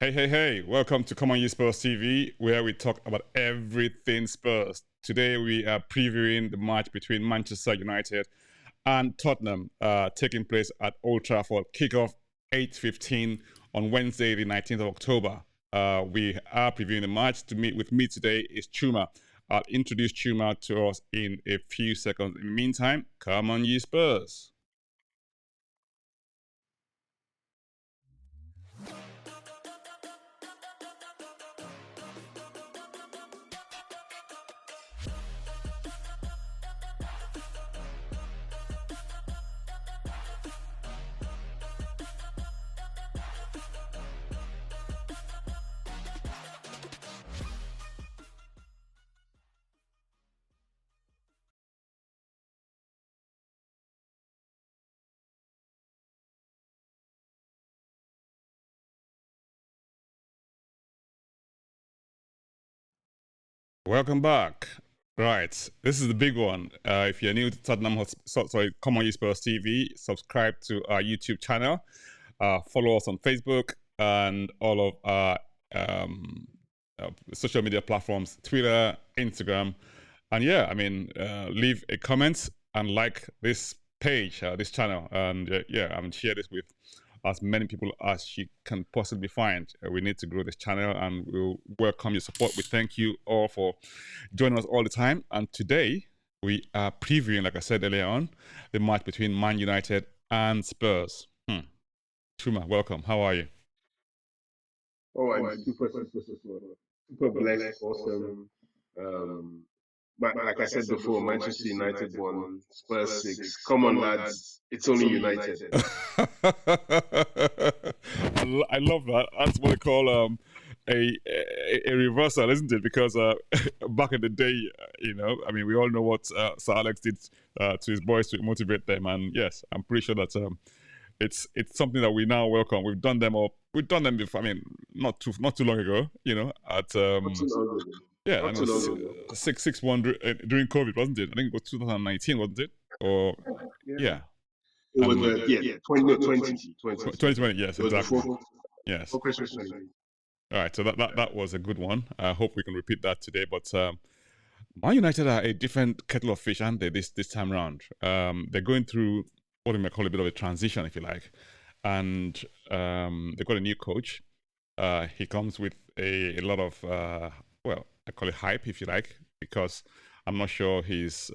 Hey, hey, hey, welcome to Come On You Spurs TV, where we talk about everything Spurs. Today we are previewing the match between Manchester United and Tottenham, taking place at Old Trafford. Kickoff 8:15 on Wednesday, the 19th of October. We are previewing the match. With me today is Chuma. I'll introduce Chuma to us in a few seconds. In the meantime, come on, you Spurs. Welcome back. Right, this is the big one. If you're new to Tottenham Hotspur, Come On You Spurs TV, subscribe to our YouTube channel, follow us on Facebook and all of our social media platforms, Twitter, Instagram, and yeah, leave a comment and like this page, this channel, and share this with as many people as you can possibly find. We need to grow this channel and we'll welcome your support. We thank you all for joining us all the time. And today we are previewing, like I said earlier on, the match between Man United and Spurs. Chuma, welcome. How are you? Oh, I'm super blessed, awesome. Um, but like I said before, Manchester United won, Spurs six. Come on, lads, it's only United. I love that. That's what I call a reversal, isn't it? Because back in the day, we all know what Sir Alex did to his boys to motivate them, and yes, I'm pretty sure that it's something that we now welcome. We've done them up. We've done them before. I mean, not too long ago. At Not too long ago. yeah, I Not know too long ago. 6-1 during COVID, wasn't it? I think it was 2019, wasn't it? Or yeah. It was 2020. Yes, It was exactly. Yes. before Christmas 20. All right, so that was a good one. I hope we can repeat that today. But Man United are a different kettle of fish, aren't they? This time round, they're going through what we might call a bit of a transition, if you like, and they've got a new coach. He comes with a lot of I call it hype, if you like, because I'm not sure he's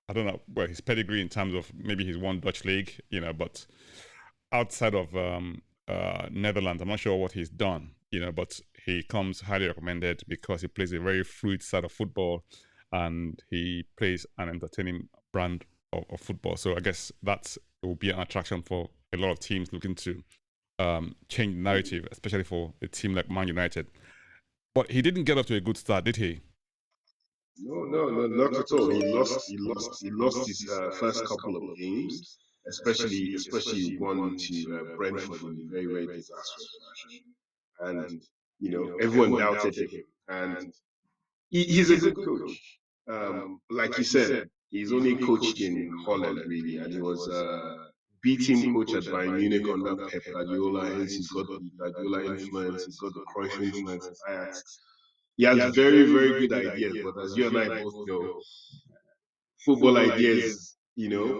I don't know his pedigree in terms of maybe he's won Dutch league, but outside of Netherlands, I'm not sure what he's done, but he comes highly recommended because he plays a very fluid side of football and he plays an entertaining brand of football. So I guess that will be an attraction for a lot of teams looking to change the narrative, especially for a team like Man United. But he didn't get off to a good start, did he? No, not at all. He lost his first couple of games, especially one to Brentford in a very, very disastrous fashion. And everyone doubted him, and he's a good coach. Like you said, he's only coached in Holland really, and he was B team coach at Bayern Munich under Pep Guardiola. Hence, he's got the Guardiola influence, he's got the Cruyff influence at Ajax. He has very, very good ideas, but as you and I both know, football ideas,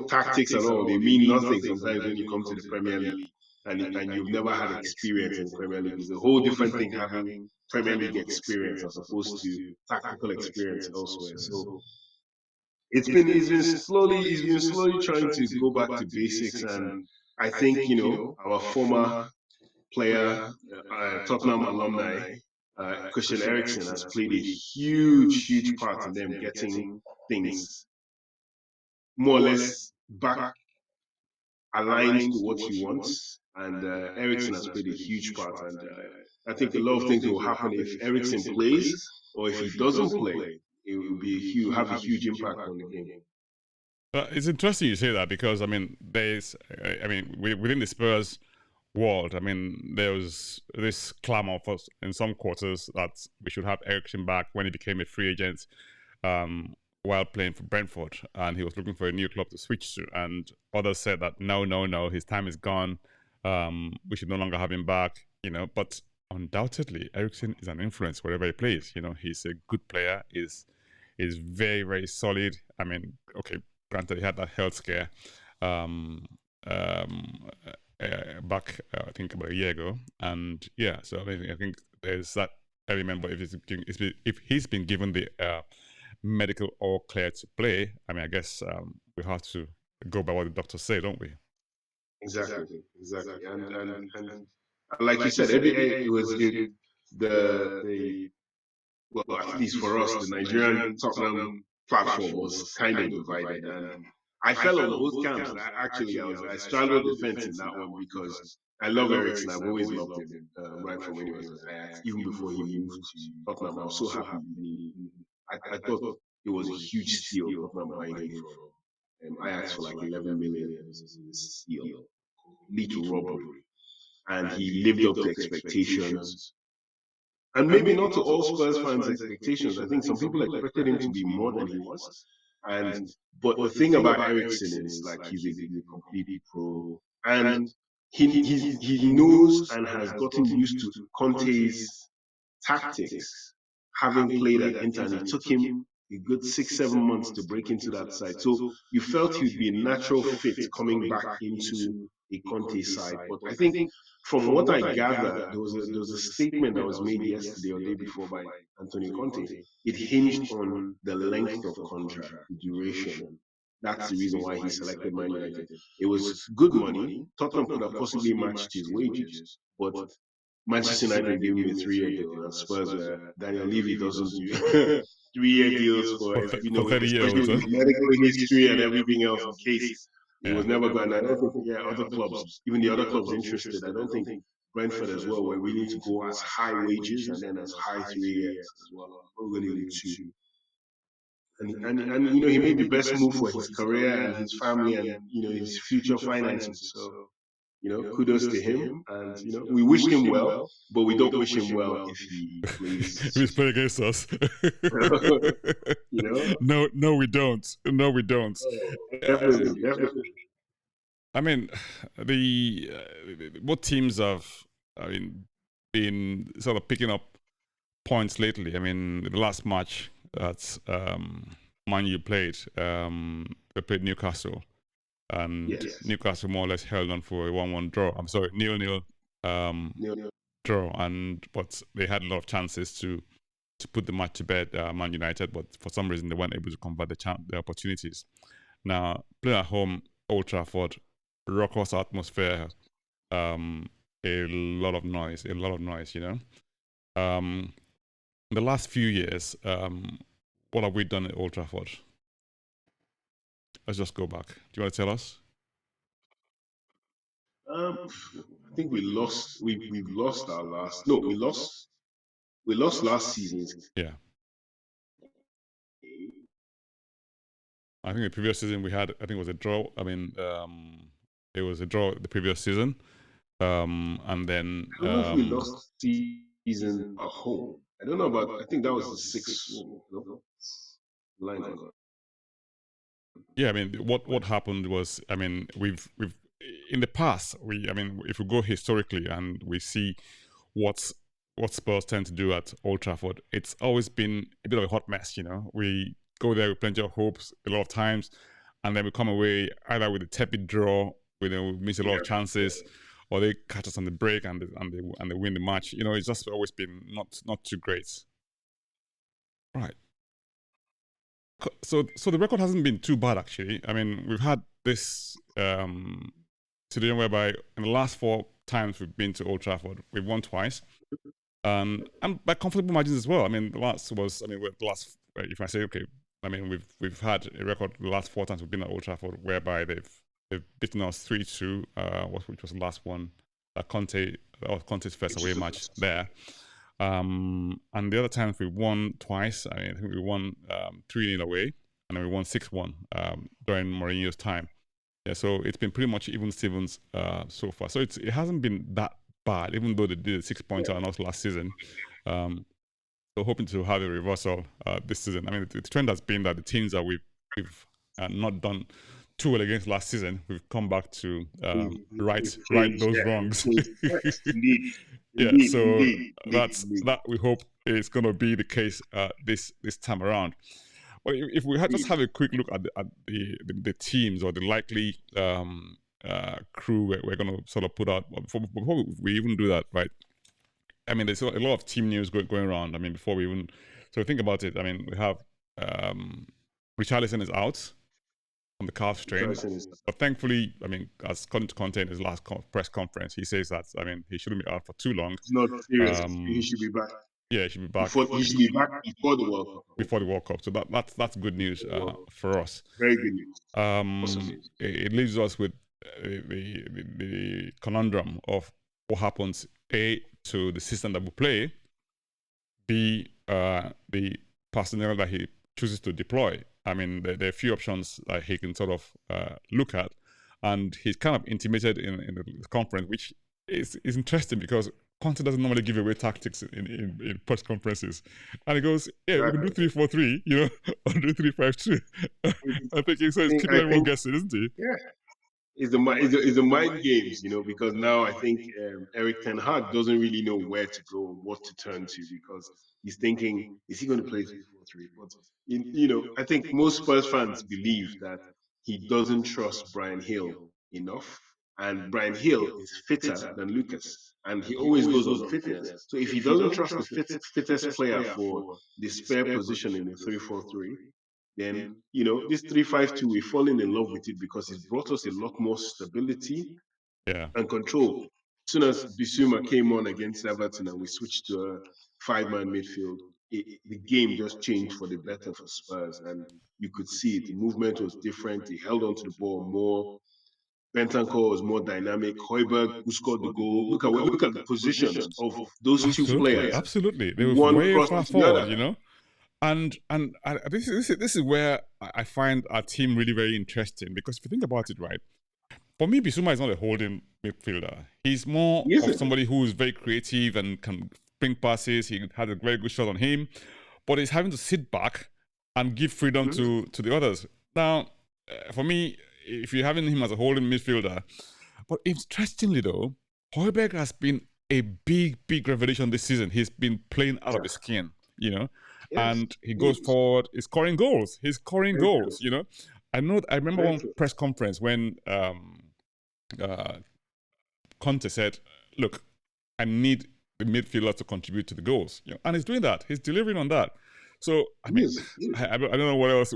tactics and all, they mean nothing sometimes when you come to the Premier League and you've never had experience in the Premier League. It's a whole different thing having Premier League experience as opposed to tactical experience elsewhere. So he's been slowly trying to go back to basics, and I think our former player, Tottenham alumni, Christian Eriksen has played a huge part in them getting things more or less back aligned to what he wants. And Ericsson has played a huge part. And I think a lot of things will happen if Ericsson plays, or if he doesn't play. It will be have a huge impact on the game. It's interesting you say that because within the Spurs world, there was this clamor for in some quarters that we should have Eriksen back when he became a free agent, while playing for Brentford, and he was looking for a new club to switch to. And others said that no, his time is gone. We should no longer have him back. but undoubtedly Ericsson is an influence wherever he plays. He's a good player. Is very, very solid. I mean, okay, granted he had that health scare um, um, back I think about a year ago, and yeah, so I think there's that element. But if he's been given the medical all clear to play, I mean, I guess we have to go by what the doctors say, don't we? Exactly, exactly. And like you said, it was the well, at least for us, the Nigerian Tottenham platform was kind of divided, and I fell on both camps. Actually, I straddled the fence in that one because I love Ericsson. I've always loved him, right from when he was at Ajax, even before he moved to Tottenham. I was so happy. I thought it was a huge steal Tottenham buying him from Ajax for like 11 million. It was a steal, little robbery, and he lived up to expectations, and maybe not to all Spurs fans' expectations. I think some people expected him to be more than he was. And but the thing about Ericsson is like he's a complete pro, and he knows and has gotten used to Conte's tactics, having played at Inter, and it took him a good 6, 7 months to break into that side. So you felt he would be a natural fit coming back into a Conte side. But I think from what I gather, there was a statement that was made yesterday or day before by Antonio Conte. It hinged on the length of contract, the duration. That's the reason why he selected Man United. It was good money. Tottenham could have possibly matched his wages, but Manchester United gave him a 3-year deal, and Spurs were Daniel Levy doesn't do 3-year deals for For 30 especially years, with huh? his medical history and everything else in case it Yeah. was never going. I don't think other clubs, even the other clubs interested. I don't think Brentford as well were willing to go as high wages and then as high 3 years as well. We're going to do two. And he made the best move for his career and his family and his future finances. So kudos to him. And we wished him well, but we don't wish him well if he plays. He's playing against us. you know, No, we don't. No, we don't. definitely, definitely. I mean, the what teams have, I mean, been sort of picking up points lately. I mean, the last match that Man U played, they played Newcastle, and Yes. Newcastle more or less held on for a 1-1 draw. I'm sorry, 0-0 draw, but they had a lot of chances to put the match to bed, Man United, but for some reason they weren't able to convert the opportunities. Now, playing at home, Old Trafford, raucous atmosphere, a lot of noise, the last few years, what have we done at Old Trafford? Let's just go back. Do you want to tell us? I think we lost. We've lost our last. No, we lost last season's Yeah. I think the previous season we had, I think it was a draw. I mean, it was a draw the previous season. And then I don't know if we lost season at home. I don't know about. I think that was the 6-1. No, line on. yeah, I mean, what happened was, I mean, we've in the past, I mean, if we go historically and we see what's what Spurs tend to do at Old Trafford, it's always been a bit of a hot mess. We go there with plenty of hopes a lot of times, and then we come away either with a tepid draw, we miss a lot of chances, or they catch us on the break and they win the match. It's just always been not too great. Right. So the record hasn't been too bad actually. I mean, we've had this situation whereby in the last 4 times we've been to Old Trafford, we've won twice, and by comfortable margins as well. I mean, the last was, I mean, the last, if I say okay, I mean we've had a record the last 4 times we've been at Old Trafford whereby they've beaten us 3-2, which was the last one, Conte's first away match there. And the other times we won twice. I think we won 3-0 away, and then we won 6-1 during Mourinho's time. Yeah, so it's been pretty much even Stevens so far. So it hasn't been that bad, even though they did a 6-pointer on us last season. So hoping to have a reversal this season. I mean, the trend has been that the teams that we've not done too well against last season, we've come back to right those wrongs. Indeed. Yeah, Indeed, so indeed, indeed, that's indeed, that. We hope is going to be the case this time around. But if we had just indeed. have a quick look at the teams or the likely crew we're going to sort of put out before we even do that, right? I mean, there's a lot of team news going around. I mean, before we even so think about it, I mean, we have Richarlison is out on the calf strain. Richarlison is But thankfully, I mean, as according to Conte in his last press conference, he says that, I mean, he shouldn't be out for too long. not serious. He Um, should be back yeah, he should be back before. He should be back before the World Cup. before the World Cup. So that's good news for us. Very good news. Awesome Um, news. it leaves us with the conundrum of what happens, A, to the system that we play, B, the personnel that he chooses to deploy. I mean, there are a few options that he can sort of look at. And he's kind of intimated in the conference, which is interesting because Conte doesn't normally give away tactics in press conferences. And he goes, yeah, we can do 3-4-3, you know, or do 3-5-2. I think he says keeping everyone guessing, isn't he? Yeah. Is the mind games, because now I think Eric Ten Hag doesn't really know where to go, what to turn to, because he's thinking, is he going to play 3-4-3? But I think most Spurs fans believe that he doesn't trust Brian Hill enough, and Brian Hill is fitter than Lucas, and he always goes on fitness. So if he doesn't trust the fittest player for the spare position in the 3-4-3, then this 3-5-2, we're falling in love with it because it's brought us a lot more stability Yeah. and control. As soon as Bissouma came on against Everton and we switched to a 5-man midfield, the game just changed for the better for Spurs, and you could see it. The movement was different. He held onto the ball more. Bentancur was more dynamic. Højbjerg, who scored the goal. Look at the positions of those two Absolutely, players. absolutely. They were One way crossed far into the forward, other. you know. And this is where I find our team really very interesting, because if you think about it, right, for me, Bissouma is not a holding midfielder. He's more He of isn't. somebody who is very creative and can bring passes. He had a very good shot on him, but he's having to sit back and give freedom to the others. Now, for me, if you're having him as a holding midfielder, but interestingly though, Højbjerg has been a big revelation this season. He's been playing out of his skin, you know, Yes. and he goes forward. He's scoring goals. Very true. You know. I remember Very one true. press conference when Conte said, "Look, I need the midfielder to contribute to the goals," you know, and he's doing that. He's delivering on that. So I mean, I don't know what else,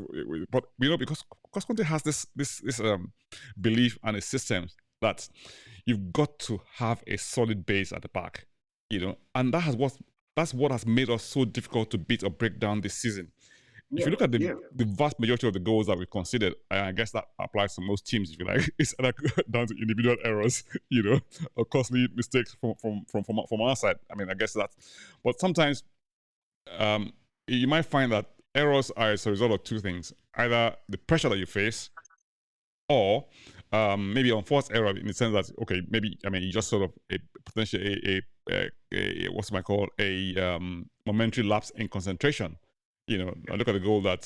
but because Conte has this belief and a system that you've got to have a solid base at the back, you know, and that's what has made us so difficult to beat or break down this season. If you look at the vast majority of the goals that we've considered, I guess that applies to most teams, if you like, it's down to individual errors, you know, or costly mistakes from our side. I mean, I guess that. But sometimes you might find that errors are as a result of two things: either the pressure that you face, or maybe unforced error in the sense that, okay, maybe, I mean, you just sort of potentially a what's it called, a momentary lapse in concentration. You know, I look at the goal that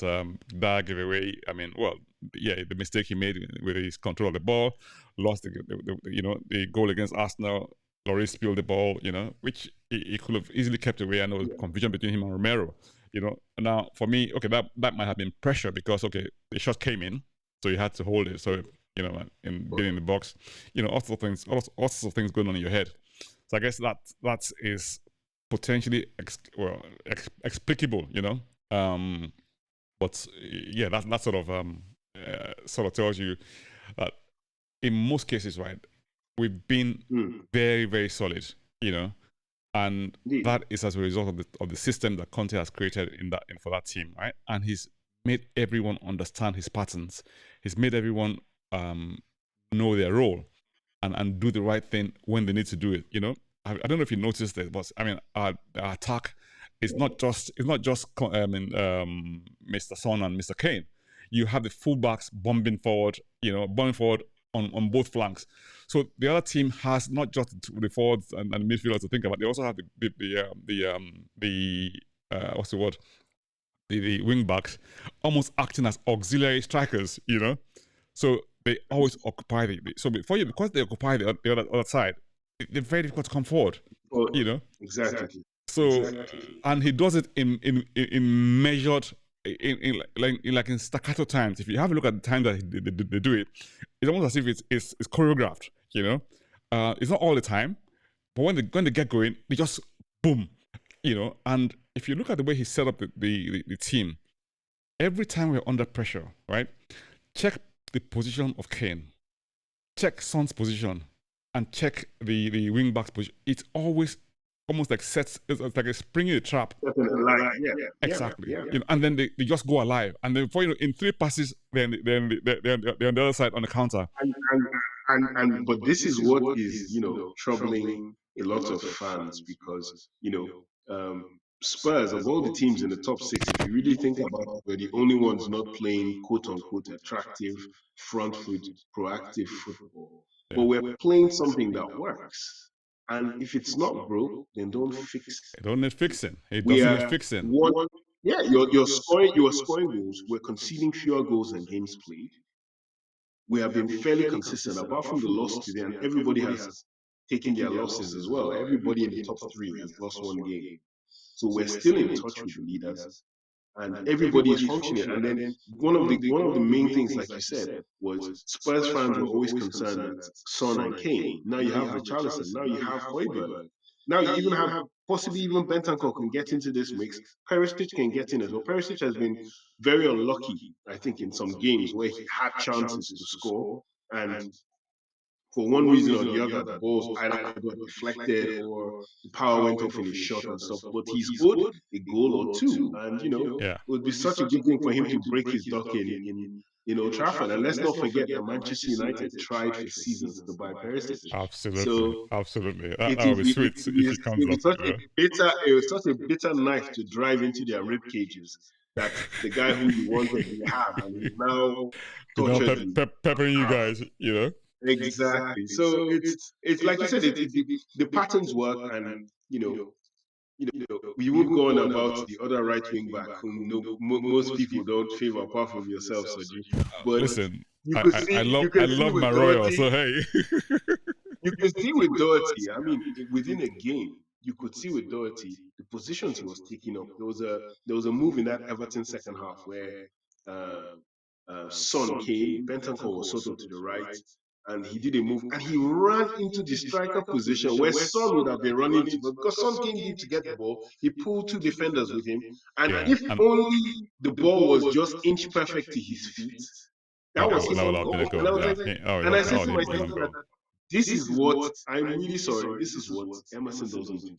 Dyer gave away. I mean, well, yeah, the mistake he made with his control of the ball, lost the goal against Arsenal. Lloris spilled the ball, you know, which he could have easily kept away. I know confusion between him and Romero, you know. Now, for me, okay, that might have been pressure because, okay, the shot came in, so you had to hold it. So, you know, in being in the box, you know, all sorts of things going on in your head. So I guess that is potentially explicable, you know. But yeah, that sort of tells you that in most cases, right, we've been very, very solid, you know, and that is as a result of the system that Conte has created for that team, right? And he's made everyone understand his patterns. He's made everyone know their role and do the right thing when they need to do it. You know, I don't know if you noticed it, but I mean, our attack is not just Mr. Son and Mr. Kane. You have the fullbacks bombing forward on both flanks. So the other team has not just the forwards and midfielders to think about. They also have the what's the word? The wing backs almost acting as auxiliary strikers, you know. So they always occupy because they occupy the other side, they're very difficult to come forward. Well, You know, Exactly. so and he does it in measured in staccato times. If you have a look at the time that they do it, it's almost as if it's choreographed. You know, it's not all the time, but when they get going, they just boom. You know, and if you look at the way he set up the team, every time we're under pressure, right? Check the position of Kane, check Son's position, and check the wing back's position. It's always almost like sets. It's like a springing a trap. Yeah, Exactly. You know, and then they just go alive, and then before you know, in 3 passes, they're on the other side on the counter. But this is what is, troubling a lot of fans because, Spurs, of all the teams in the top six, if you really think about it, we're the only ones not playing quote unquote attractive, front foot, proactive football. But Yeah. we're playing something that works. And if it's not broke, then don't fix It don't need fixing. It we doesn't are need fixing. one. Yeah, you're scoring goals. We're conceding fewer goals than games played. We have been fairly consistent, apart from the loss today, and everybody has taken their losses as well. Everybody in the top three has lost one game. So we're still in touch with the leaders, and everybody is functioning. And then one of the main things, like you said, was Spurs fans were always concerned that Son and Kane. Now you have Richarlison. Now you have Højbjerg. Now you even have possibly even Bentancur can get into this mix. Perisic can get in as well. Perisic has been very unlucky, I think, in some games where he had chances to score, and for one reason or the other, the balls either got deflected or the power went off in his shot and stuff. But he's owed a goal or two, and Yeah. it would be such a good thing for him to break his duck in Old Trafford. And let's not forget that Manchester United tried for seasons to buy Perisic. Absolutely. So Absolutely. it That is would be it, sweet if he is comes it up. is such a bitter knife to drive into their rib cages that the guy who you wanted you have, and he's now You know, tortured you. peppering you guys, you know? Exactly. So it's like you said, the patterns work, and we would go on about the other right wing back, whom most people don't favor apart from yourself, Soji. But Listen, you could see I you can see love with my royal, so Doherty, hey. you could see with Doherty. I mean, within a game, you could see with Doherty the positions he was taking up. There was a move in that Everton second half where uh, Son came, Bentancur was sort of to the right, and he did a move and he ran into the striker position where Son would have been running to, but because Son came deep to get the ball, he pulled two defenders with him, and Yeah. if only the ball was just inch perfect to his feet, that was him That would on have been a goal. And goal. I was Yeah. like, and I That said was to him on myself that goal. this is what I'm really sorry. This is what Emerson doesn't do.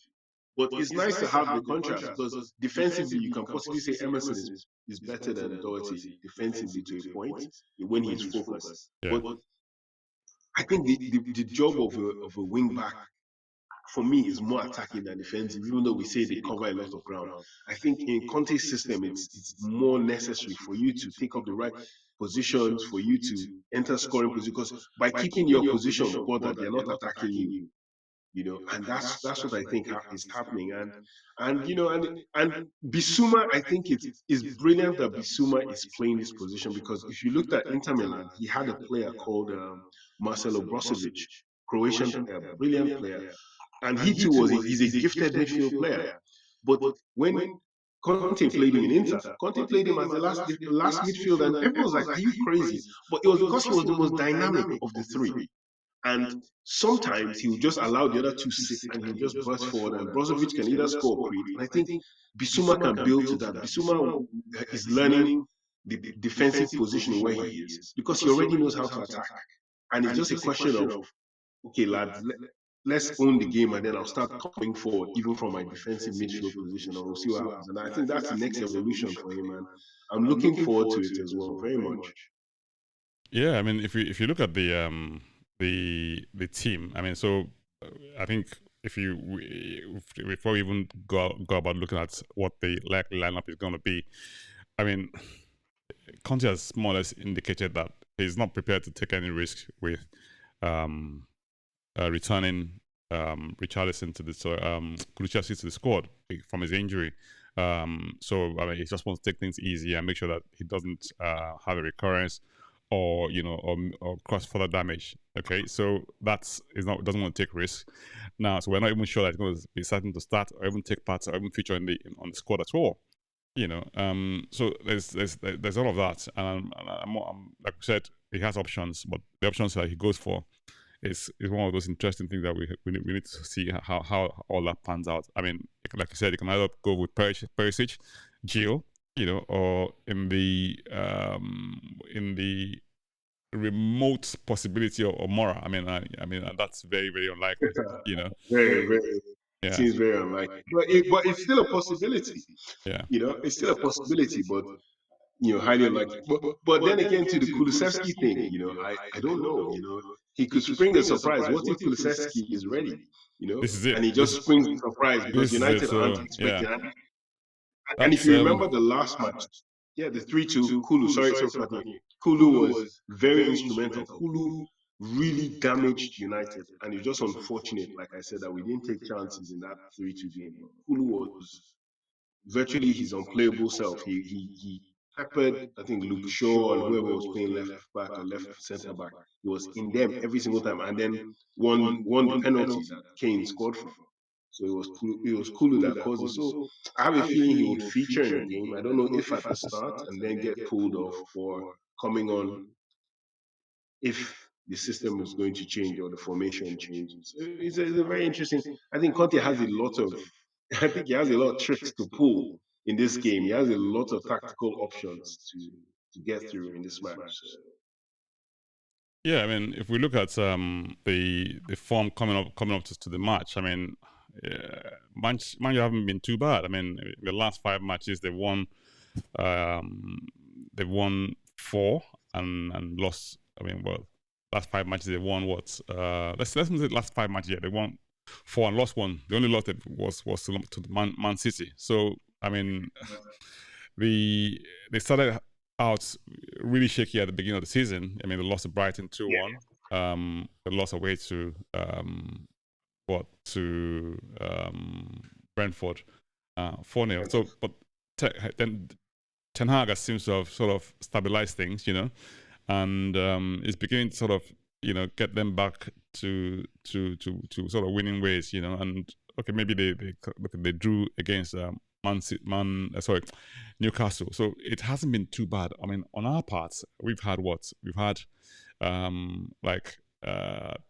But it's nice to have the contrast because defensively, you can possibly say Emerson is better than Doherty defensively to a point when he's focused. Yeah. But I think the job of a wing back for me is more attacking than defensive, even though we say they cover a lot of ground. I think in Conte's system, it's more necessary for you to take up the right positions, for you to enter scoring position, because by keeping your position bothered, they're not attacking you. And that's what I think is happening. And Bissouma, I think it is brilliant that Bissouma is playing this position, because if you looked at Inter Milan, he had a player called Marcelo Brozovic, Croatian, brilliant player, and he too is a gifted midfield player. But when Conte played him in Inter, Conte played him as the last midfield, and everyone was like, "Are you crazy?" But it was because he was the most dynamic of the three. And sometimes he will just allow the other two sit and he'll just burst forward. And Brozovic can either score or create. And I think Bissouma can build to that. Bissouma is learning the defensive positioning where he is because he already knows how to attack. And it's just a question of, okay, lad, let's own the game and then I'll start coming forward, even from my defensive midfield position, and we'll see what happens. And I think that's the next evolution for him. And I'm looking forward to it as well, very much. Yeah, I mean, if you look at the team, I mean, so I think before we even go about looking at what the likely lineup is going to be, I mean, Conte has more or less indicated that he's not prepared to take any risk with returning Richarlison to the Kulusevski to the squad from his injury. So I mean, he just wants to take things easy and make sure that he doesn't have a recurrence or or cause further damage. Okay, so that's is not doesn't want to take risks now. So we're not even sure that it's going to be certain to start or even take part or even feature on the squad at all. So there's all of that, and I'm like I said, he has options, but the options that he goes for is one of those interesting things that we need to see how all that pans out. I mean, like you said, you can either go with Perisic, Gio, or in the remote possibility of Mora. I mean that's very very unlikely. Very, very. It Yeah, seems very unlikely, but it's still a possibility. yeah. It's still a possibility, but highly unlikely. But then again, to the Kulusevski thing, I don't know. He could spring a surprise. What if Kulusevski is ready? This is it. And he just springs a surprise because This is it. United aren't So yeah, expecting. And if that's you remember the last match, yeah, the 3-2, Kulu, sorry for cutting you. Kulu was very instrumental. Kulu really damaged United. And it's just unfortunate, like I said, that we didn't take chances in that 3-2 game. But Kulu was virtually his unplayable self. He peppered, I think, Luke Shaw and whoever was playing left back or left centre back. He was in them every single time, and then won the penalty that Kane scored from. So it was Kulu that caused it. So I have a feeling he would feature in the game. I don't know if at the start and then get pulled off, or coming on if the system is going to change or the formation changes. It's a very interesting. I think Conte has a lot of. I think he has a lot of tricks to pull in this game. He has a lot of tactical options to get through in this match. So. Yeah, I mean, if we look at the form coming up to the match, I mean, Man U haven't been too bad. I mean, the last 5 matches they've won 4 and lost. I mean, well, last 5 matches they won what? Let's say the last 5 matches. Yeah, they won 4 and lost 1. The only loss was to Man City. So I mean, they started out really shaky at the beginning of the season. I mean, they lost to Brighton 2-1. They lost away to Brentford 4-0. So, but then Ten Hag seems to have sort of stabilized things, and is beginning to sort of get them back to sort of winning ways, and okay, maybe they drew against Newcastle. So it hasn't been too bad. I mean, on our part, we've had like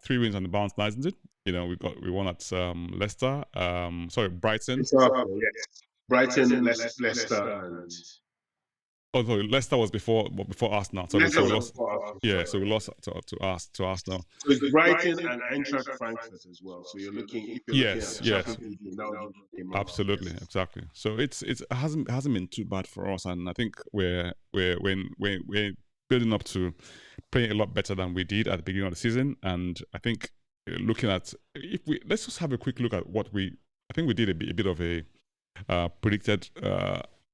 3 wins on the bounce now, isn't it? We won at Leicester. Brighton. It's after, yes. Brighton, Leicester, and Oh, sorry, Leicester was before Arsenal. Sorry, Leicester so we was lost. before Arsenal. Yeah, so we lost to Arsenal. So it's Brighton and Eintracht Frankfurt as well. So if you're looking at Yes, the yes, Champions League game, that would give you a mark. absolutely, Yes. exactly. So it hasn't been too bad for us, and I think we're building up to playing a lot better than we did at the beginning of the season. And I think looking at let's just have a quick look at I think we did a bit of a predicted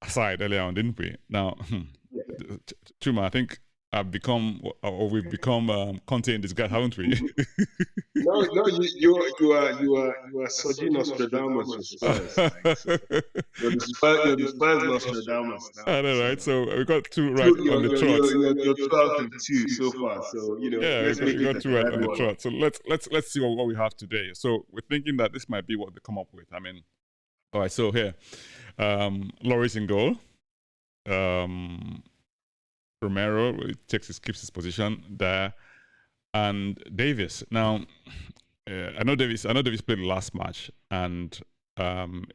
aside earlier on, didn't we? Now, Chuma, I think we've become Conte in disguise, haven't we? No, you are Soji Nostradamus for Spurs. Like, so you're the Spurs Nostradamus now. I know, So right? So we got 2 right two, on the trot. you're 2 out of 2 so far. So Yeah, let's make we it got a 2 right third on the one. trot. So let's see what we have today. So we're thinking that this might be what they come up with. I mean, all right. So here, Lloris in goal. Romero keeps his position there, and Davis. Now, I know Davis played the last match, and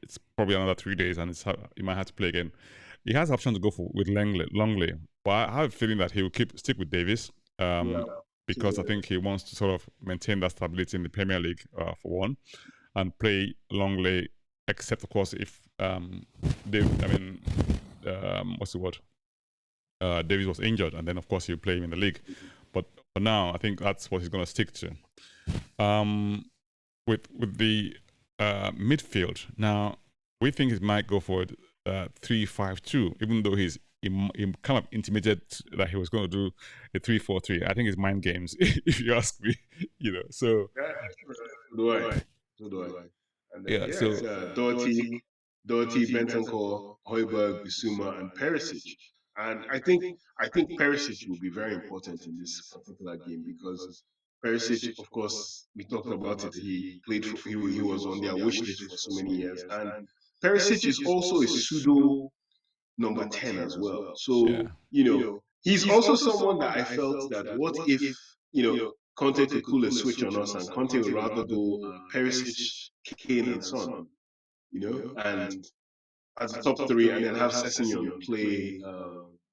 it's probably another 3 days, and he might have to play again. He has option to go with Longley, but I have a feeling that he will stick with Davis, because I think he wants to sort of maintain that stability in the Premier League for one, and play Longley, except of course if what's the word? Davis was injured, and then of course he'll play him in the league. But for now, I think that's what he's going to stick to. With the midfield, now we think he might go for 3-5-2, even though he kind of intimated that he was going to do a 3-4-3. I think it's mind games, if you ask me. So Yeah, so do I. And then yeah, yeah, so it's Doherty, Bentancur, Højbjerg, Bissouma, and Perisic. And I think Perisic will be very important in this particular game because Perisic, of course, we talked about it. He played for he was on their wish list for so many years, and Perisic is also a pseudo number 10 as well. So, Yeah. he's also someone that I felt that what if, Conte could pull a switch on us and Conte would rather go Perisic, Kane, and Son, and as a top three, and then have Sessegnon play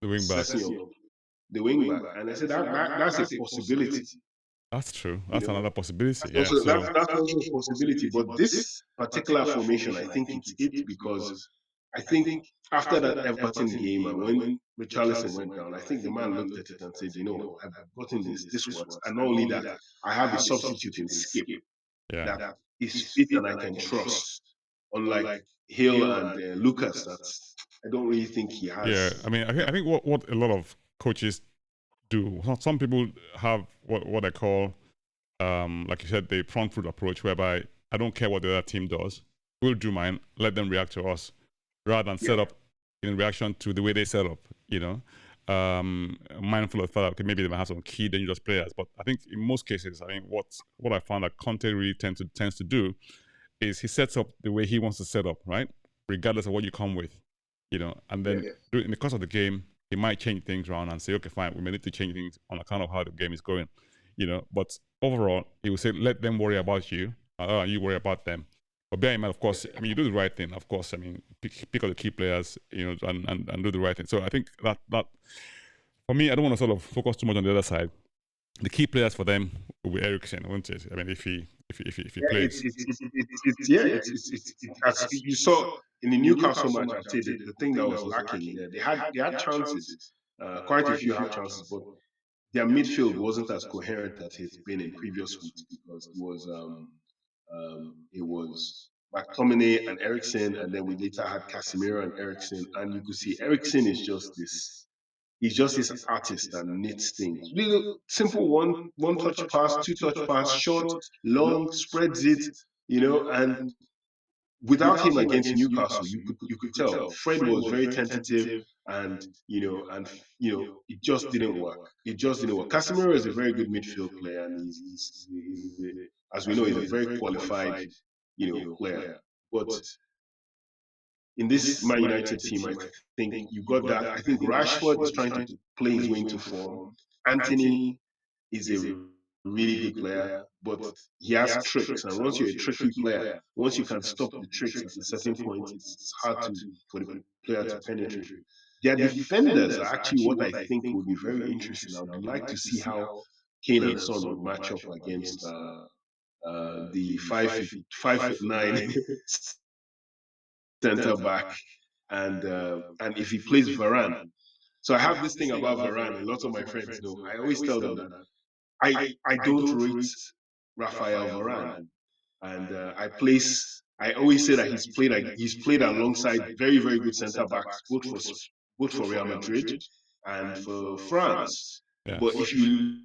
The wing backs. Sessegnon, the wing back. And I said that's a possibility. That's true. You That's know, another possibility. Yeah. also So that's also a possibility. But this particular formation, I think it's it because I think after that Everton game and when Richarlison went down, I think the man looked at it and said, I've gotten this works. And not only that, I have a substitute in Skip yeah. that is fit and I can trust. Unlike Hill and Lucas, that I don't really think he Yeah. has. I mean, I think what a lot of coaches do. Some people have what I call, like you said, the front foot approach, whereby I don't care what the other team does. We'll do mine. Let them react to us, rather than Yeah, set up in reaction to the way they set up. Mindful of the fact that okay, maybe they might have some key dangerous players, but I think in most cases, I think what I found that Conte really tends to do is he sets up the way he wants to set up, right? Regardless of what you come with, and yeah, then in the course of the game, he might change things around and say, okay, fine, we may need to change things on account of how the game is going, But overall, he will say, let them worry about you, you worry about them. But bear in mind, of course, I mean, you do the right thing, of course. I mean, pick up the key players, and do the right thing. So I think that for me, I don't want to sort of focus too much on the other side. The key players for them will be Ericsson, won't it? I mean, if he yeah. plays, As you saw in the Newcastle match, I'd say the thing that was lacking there, they had chances, quite a few have chances, but their midfield wasn't as coherent as it's been in previous weeks because it was McTominay and Ericsson, and then we later had Casemiro and Ericsson, and you could see Ericsson is just this. He's just this artist that knits things. Little simple one touch pass, two touch pass, short, long, spreads it, and without him against Newcastle, you could tell Fred was very tentative, and it just didn't work. It just didn't work. Casemiro is a very good midfield player, and as we know, he's a very qualified player. But in this Man United team, I think you got that. I think Rashford is trying to play his way into form. Anthony is a really good player, but he has tricks. And once you're a tricky player, once you can stop the tricks at a certain point, it's hard for the player to penetrate. Their defenders are actually what I think would be very interesting. I would like to see how Kane and Son would match up against the 5'9" centre back, and if he plays Varane. So I have this thing about Varane, and lots of my friends know. I always tell them that I don't rate Raphael Varane, and I always say that he's played alongside very very good centre backs, both for Real Madrid and for France. yeah, But if you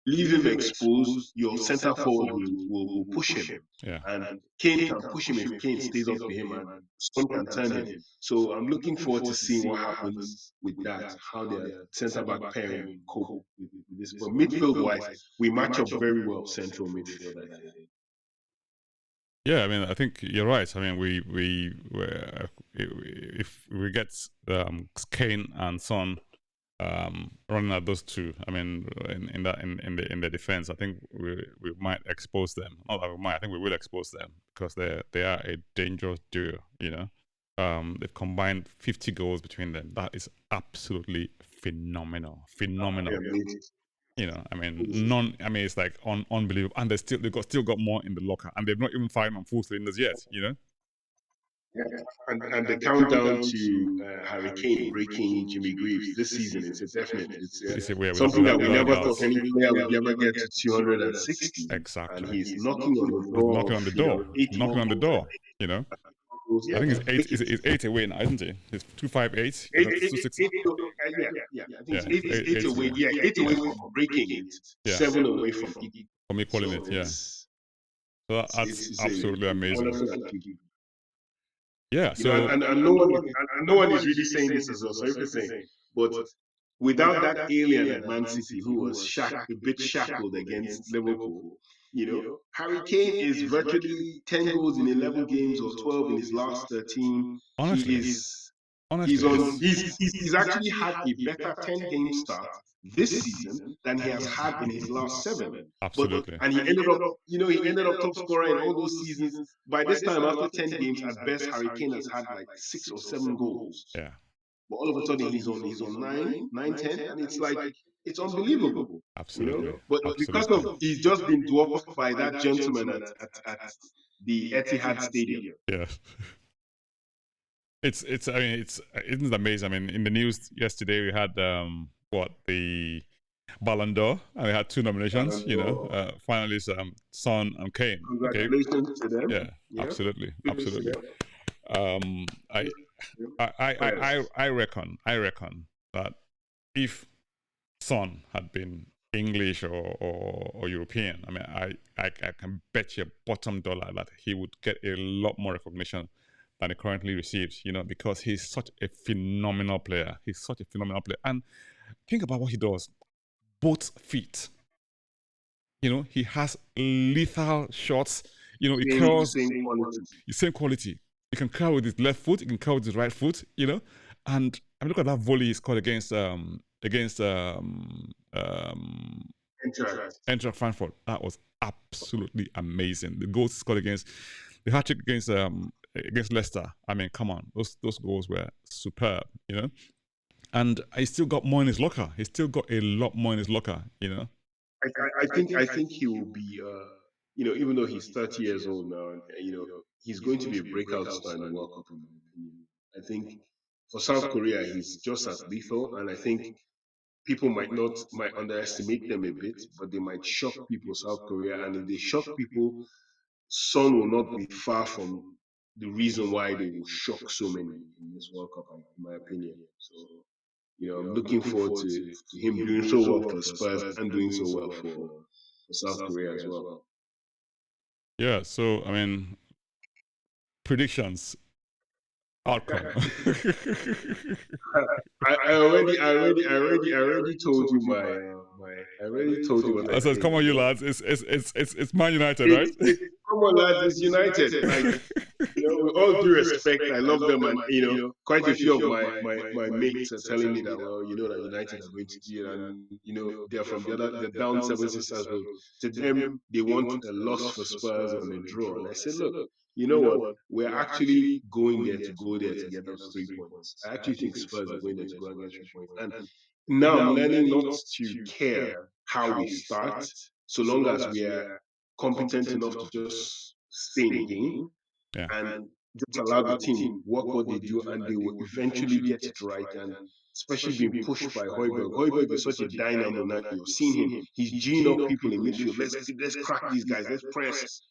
leave him exposed, your centre forward will push him, yeah. and Kane can push him if Kane stays up to him, and Son can turn him. So I'm looking forward to seeing what happens with that, how their centre back pairing will cope with this. But midfield wise, we match up very well central midfield, I think. Yeah, I mean, I think you're right. I mean, if we get Kane and Son running at those two, I mean, in the defense, I think we might expose them. Not that we might. I think we will expose them because they are a dangerous duo. They've combined 50 goals between them. That is absolutely phenomenal. Phenomenal. I mean, it's like unbelievable, and they still got more in the locker, and they've not even fired on full cylinders yet. Yeah. And the countdown to Harry Kane breaking Jimmy Greaves this season is a definite. It's It's something that we without a never doubt. thought any player would ever get to 260, and Exactly. he's knocking on the He's door knocking of on the door. 80 Knocking on the goals. door. Yeah, I think it's eight away now, isn't it? It's 258. Eight, That's eight, 260. eight, yeah. I think Yeah, it's eight away. away. Yeah, eight away from breaking it, Yeah, seven away from equal. from equaling So it. Yeah, so that's absolutely a amazing. wonderful achievement. Yeah. And So no one is really saying this as well. So if you're saying But without that alien at Man City who was a bit shackled against Liverpool, Harry Kane is virtually 10 goals in 11 games or 12 in his last 13. He Honestly, is he's honestly, on he's actually had a better 10-game start this season than he has had in his last 7. But absolutely. and he ended up top scorer in all those seasons. By this time, after 10 games, at best, Harry Kane has had like 6 or 7 goals. Yeah, But all of a sudden he's on 9, 10, and it's like it's unbelievable, absolutely, But because absolutely. of he's just been dwarfed by that gentleman at the Etihad Stadium. Yeah. It's I mean it's amazing. I mean in the news yesterday we had the Ballon d'Or and we had 2 nominations. Finally Son and Kane. Okay, Congratulations to them. yeah, Yeah, absolutely, kudos to absolutely. them. Um, I I reckon that if Son had been English or European, I mean I can bet you bottom dollar that he would get a lot more recognition than he currently receives, because he's such a phenomenal player. He's such a phenomenal player. And think about what he does. Both feet. He has lethal shots. He curls Same quality. the same quality. He can curl with his left foot, he can curl with his right foot, And I mean look at that volley he scored against Interact. Eintracht Frankfurt. That was absolutely amazing. The goals he scored against the hat trick against Leicester. I mean, come on, those goals were superb, And he still got more in his locker. He still got a lot more in his locker. I think he will be, even though he's 30 years old now, and he's going to be a breakout star in the World Cup. In my opinion, I think for South Korea, he's just as lethal, and I think people might underestimate them a bit, but they might shock people, South Korea, and if they shock people, Son will not be far from the reason why they will shock so many in this World Cup, in my opinion. So, I'm looking forward to him doing so well for Spurs and doing so well for South Korea as well. Yeah, so I mean, predictions, outcome. I already told you I already told you what I I said, think. come on, you lads. It's Man United, right? Come on, lads, it's United. Like, with all due respect, I love them, and quite a few of my mates are telling me that, well, that United are going to do it, and they're from they're down Seven Sisters Road. To them, they want a loss for Spurs and a draw, and I said, look, you know what? We're actually going there to get those 3 points. I actually think Spurs are going there to go and get 3 points, and now I'm learning not to care how we start, so long as we are competent enough to just stay in the game Yeah. and just allow the team work what they do, and they will eventually get it right. And especially being pushed by Højbjerg. Højbjerg is such a dynamo now. You're seeing him; he's geeing up people in midfield. Let's crack these guys. Let's press.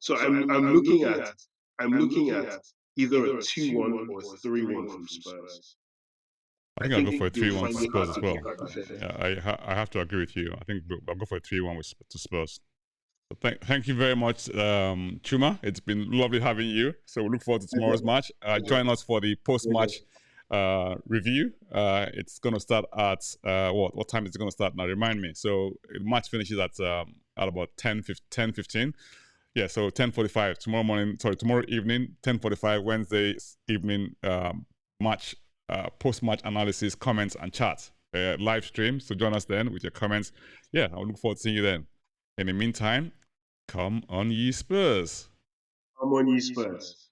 So I'm looking at either a 2-1 or 3-1 from Spurs. I I think I'll think go for a they will 3-1 to find it Spurs hard as to well. keep our defense. Yeah, I have to agree with you. I think I'll go for a 3-1 to Spurs. So thank you very much, Chuma. It's been lovely having you. So we look forward to tomorrow's match. Join us for the post-match review. It's going to start at what time is it going to start now? Remind me. So the match finishes at about 10:15. Yeah, so 10:45 tomorrow evening, 10:45 Wednesday evening match, post-match analysis, comments and chat, live stream. So join us then with your comments. Yeah, I look forward to seeing you then. In the meantime, come on ye Spurs. Come on, ye Spurs.